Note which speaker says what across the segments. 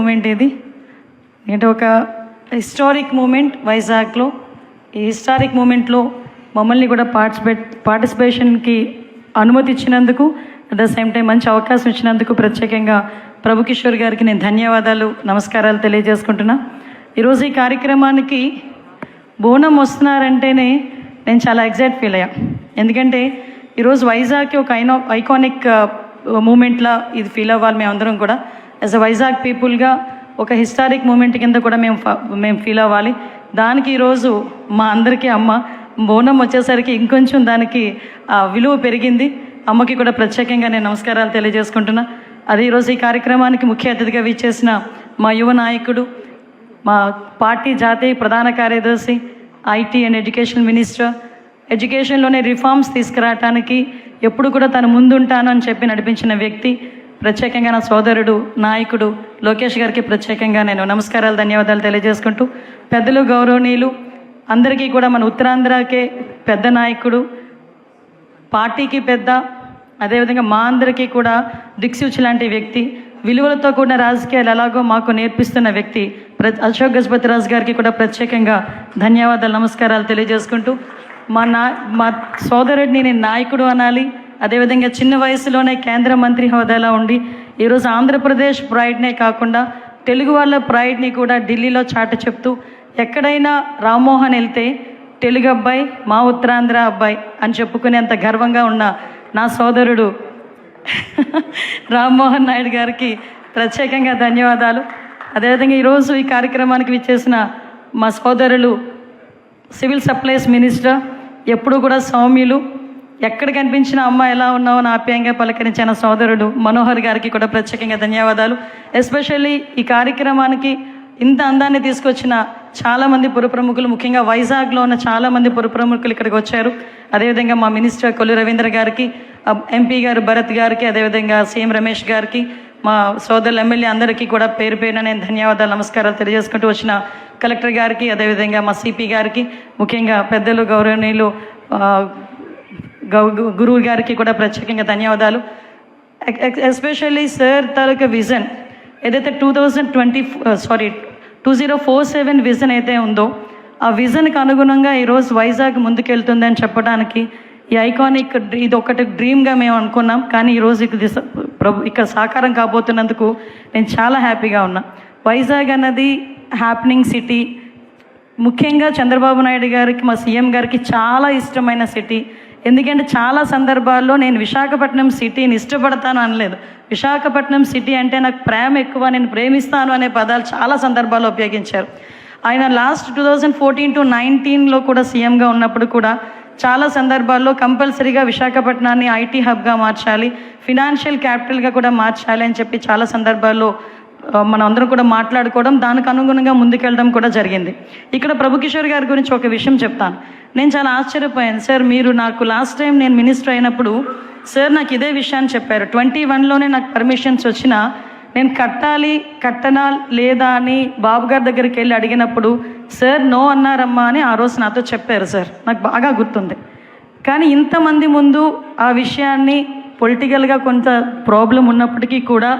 Speaker 1: Moment ఇది. అంటే ఒక హిస్టారిక్ మూమెంట్ వైజాగ్లో. ఈ హిస్టారిక్ మూమెంట్లో మమ్మల్ని కూడా పార్టిసిపేషన్కి అనుమతి ఇచ్చినందుకు, అట్ ద సేమ్ టైం మంచి అవకాశం ఇచ్చినందుకు ప్రత్యేకంగా ప్రభుకిషోర్ గారికి నేను ధన్యవాదాలు, నమస్కారాలు తెలియజేసుకుంటున్నా. ఈరోజు ఈ కార్యక్రమానికి బోనం వస్తున్నారంటేనే నేను చాలా ఎగ్జైట్ ఫీల్ అయ్యా. ఎందుకంటే ఈరోజు వైజాగ్కి ఒక ఐకానిక్ మూమెంట్లా ఇది ఫీల్ అవ్వాలి మేమందరం కూడా. యాజ్ అ వైజాగ్ పీపుల్గా ఒక హిస్టారిక్ మూమెంట్ కింద కూడా మేము ఫీల్ అవ్వాలి. దానికి ఈరోజు మా అందరికీ అమ్మ బోనం వచ్చేసరికి ఇంకొంచెం దానికి విలువ పెరిగింది. అమ్మకి కూడా ప్రత్యేకంగా నేను నమస్కారాలు తెలియజేసుకుంటున్నా. అది ఈరోజు ఈ కార్యక్రమానికి ముఖ్య అతిథిగా విచ్చేసిన మా యువ నాయకుడు, మా పార్టీ జాతీయ ప్రధాన కార్యదర్శి, ఐటీ అండ్ ఎడ్యుకేషన్ మినిస్టర్, ఎడ్యుకేషన్లోనే రిఫార్మ్స్ తీసుకురావటానికి ఎప్పుడు కూడా తను ముందుంటాను అని చెప్పి నడిపించిన వ్యక్తి, ప్రత్యేకంగా నా సోదరుడు నాయకుడు లోకేష్ గారికి ప్రత్యేకంగా నేను నమస్కారాలు, ధన్యవాదాలు తెలియజేసుకుంటూ, పెద్దలు గౌరవనీయులు అందరికీ కూడా మన ఉత్తరాంధ్రకే పెద్ద నాయకుడు, పార్టీకి పెద్ద, అదేవిధంగా మా అందరికీ కూడా దిక్సూచి లాంటి వ్యక్తి, విలువలతో కూడిన రాజకీయాలు ఎలాగో మాకు నేర్పిస్తున్న వ్యక్తి అశోక్ గజపతిరాజు గారికి కూడా ప్రత్యేకంగా ధన్యవాదాలు, నమస్కారాలు తెలియజేసుకుంటూ, మా సోదరుడిని నేను నాయకుడు అనాలి. అదేవిధంగా చిన్న వయసులోనే కేంద్ర మంత్రి హోదాలో ఉండి ఈరోజు ఆంధ్రప్రదేశ్ ప్రైడ్నే కాకుండా తెలుగు వాళ్ళ ప్రైడ్ని కూడా ఢిల్లీలో చాటి చెప్తూ, ఎక్కడైనా రామ్మోహన్ వెళ్తే తెలుగు అబ్బాయి, మా ఉత్తరాంధ్ర అబ్బాయి అని చెప్పుకునేంత గర్వంగా ఉన్న నా సోదరుడు రామ్మోహన్ నాయుడు గారికి ప్రత్యేకంగా ధన్యవాదాలు. అదేవిధంగా ఈరోజు ఈ కార్యక్రమానికి విచ్చేసిన మా సోదరులు సివిల్ సప్లైస్ మినిస్టర్, ఎప్పుడు కూడా సౌమ్యులు, ఎక్కడ కనిపించిన అమ్మ ఎలా ఉన్నావో అని ఆప్యాయంగా పలకరించిన సోదరుడు మనోహర్ గారికి కూడా ప్రత్యేకంగా ధన్యవాదాలు. ఎస్పెషల్లీ ఈ కార్యక్రమానికి ఇంత అందాన్ని తీసుకొచ్చిన చాలామంది పురప్రముఖులు, ముఖ్యంగా వైజాగ్లో ఉన్న చాలామంది పురప్రముఖులు ఇక్కడికి వచ్చారు. అదేవిధంగా మా మినిస్టర్ కొల్లు రవీంద్ర గారికి, ఎంపీ గారు భరత్ గారికి, అదేవిధంగా సీఎం రమేష్ గారికి, మా సోదరులు ఎమ్మెల్యే అందరికీ కూడా పేరు పేరున నేను ధన్యవాదాలు, నమస్కారాలు తెలియజేసుకుంటూ, వచ్చిన కలెక్టర్ గారికి, అదేవిధంగా మా సిపి గారికి, ముఖ్యంగా పెద్దలు గౌరవనీయులు గురువు గారికి కూడా ప్రత్యేకంగా ధన్యవాదాలు. ఎస్పెషల్లీ సార్ తాలూకా విజన్ ఏదైతే 2047 విజన్ అయితే ఉందో, ఆ విజన్కి అనుగుణంగా ఈరోజు వైజాగ్ ముందుకెళ్తుందని చెప్పడానికి ఈ ఐకానిక్ ఇది ఒకటి డ్రీమ్గా మేము అనుకున్నాం. కానీ ఈరోజు ఇక్కడ సాకారం కాబోతున్నందుకు నేను చాలా హ్యాపీగా ఉన్నా. వైజాగ్ అన్నది హ్యాపెనింగ్ సిటీ, ముఖ్యంగా చంద్రబాబు నాయుడు గారికి, మా సీఎం గారికి చాలా ఇష్టమైన సిటీ. ఎందుకంటే చాలా సందర్భాల్లో నేను విశాఖపట్నం సిటీని ఇష్టపడతాను అనలేదు, విశాఖపట్నం సిటీ అంటే నాకు ప్రేమ ఎక్కువ, నేను ప్రేమిస్తాను అనే పదాలు చాలా సందర్భాల్లో ఉపయోగించారు. ఆయన లాస్ట్ 2014 to 2019 కూడా సీఎంగా ఉన్నప్పుడు కూడా చాలా సందర్భాల్లో కంపల్సరీగా విశాఖపట్నాన్ని ఐటీ హబ్గా మార్చాలి, ఫినాన్షియల్ క్యాపిటల్గా కూడా మార్చాలి అని చెప్పి చాలా సందర్భాల్లో మనం అందరం కూడా మాట్లాడుకోవడం, దానికి అనుగుణంగా ముందుకెళ్ళడం కూడా జరిగింది. ఇక్కడ ప్రభుకిషోర్ గారి గురించి ఒక విషయం చెప్తాను. నేను చాలా ఆశ్చర్యపోయాను. సార్, మీరు నాకు లాస్ట్ టైం నేను మినిస్టర్ అయినప్పుడు సార్ నాకు ఇదే విషయాన్ని చెప్పారు. 21లోనే నాకు పర్మిషన్స్ వచ్చినా నేను కట్టనా లేదా అని బాబు గారి దగ్గరికి వెళ్ళి అడిగినప్పుడు సార్ నో అన్నారమ్మా అని ఆ రోజు నాతో చెప్పారు. సార్ నాకు బాగా గుర్తుంది. కానీ ఇంతమంది ముందు ఆ విషయాన్ని పొలిటికల్గా కొంత ప్రాబ్లం ఉన్నప్పటికీ కూడా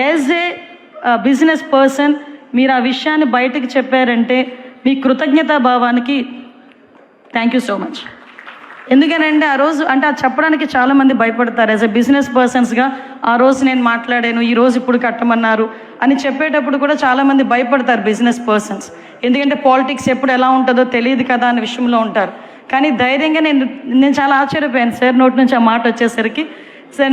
Speaker 1: యాజ్ ఏ బిజినెస్ పర్సన్ మీరు ఆ విషయాన్ని బయటకు చెప్పారంటే మీ కృతజ్ఞతా భావానికి థ్యాంక్ యూ సో మచ్. ఎందుకనంటే ఆ రోజు అంటే అది చెప్పడానికి చాలామంది భయపడతారు. యాజ్ ఎ బిజినెస్ పర్సన్స్గా ఆ రోజు నేను మాట్లాడాను, ఈరోజు ఇప్పుడు కట్టమన్నారు అని చెప్పేటప్పుడు కూడా చాలామంది భయపడతారు బిజినెస్ పర్సన్స్. ఎందుకంటే పాలిటిక్స్ ఎప్పుడు ఎలా ఉంటుందో తెలియదు కదా అనే విషయంలో ఉంటారు. కానీ ధైర్యంగా నేను చాలా ఆశ్చర్యపోయాను సార్ నోటి నుంచి ఆ మాట వచ్చేసరికి. Sir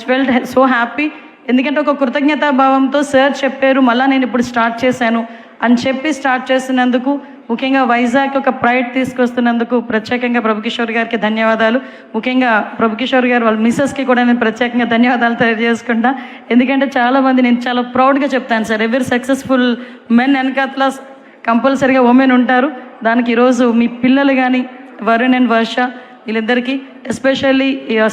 Speaker 1: felt so happy. ఎందుకంటే ఒక కృతజ్ఞతా భావంతో సార్ చెప్పారు, మళ్ళీ నేను ఇప్పుడు స్టార్ట్ చేశాను అని చెప్పి స్టార్ట్ చేసినందుకు, ముఖ్యంగా వైజాగ్ ఒక ప్రైడ్ తీసుకొస్తున్నందుకు ప్రత్యేకంగా ప్రభుకిషోర్ గారికి ధన్యవాదాలు. ముఖ్యంగా ప్రభుకిషోర్ గారు వాళ్ళ మిస్సెస్కి కూడా నేను ప్రత్యేకంగా ధన్యవాదాలు తెలియజేసుకుంటా. ఎందుకంటే చాలామంది నేను చాలా ప్రౌడ్గా చెప్తాను సార్, ఎవరి సక్సెస్ఫుల్ మెన్ వెనకాతల కంపల్సరీగా ఉమెన్ ఉంటారు. దానికి ఈరోజు మీ పిల్లలు కానీ వరుణ్ అండ్ వర్ష వీళ్ళిద్దరికీ, especially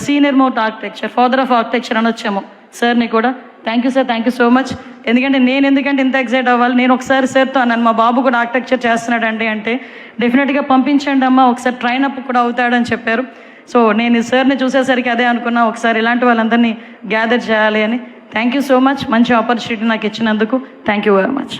Speaker 1: senior most architecture, father of architecture అనొచ్చాము సార్ని కూడా thank you sir, thank you so much. ఎందుకంటే ఎందుకంటే ఇంత ఎక్సైట్ అవ్వాలి, నేను ఒకసారి సార్తో అన్నాను మా బాబు కూడా ఆర్కిటెక్చర్ చేస్తున్నాడండి అంటే డెఫినెట్గా పంపించండి అమ్మా, ఒకసారి ట్రైన్ అప్ కూడా అవుతాడని చెప్పారు. సో నేను సార్ని చూసేసరికి అదే అనుకున్నా, ఒకసారి ఇలాంటి వాళ్ళందరినీ గ్యాదర్ చేయాలి అని. Thank you so much. మంచి ఆపర్చునిటీ నాకు ఇచ్చినందుకు థ్యాంక్ యూ వెరీ మచ్.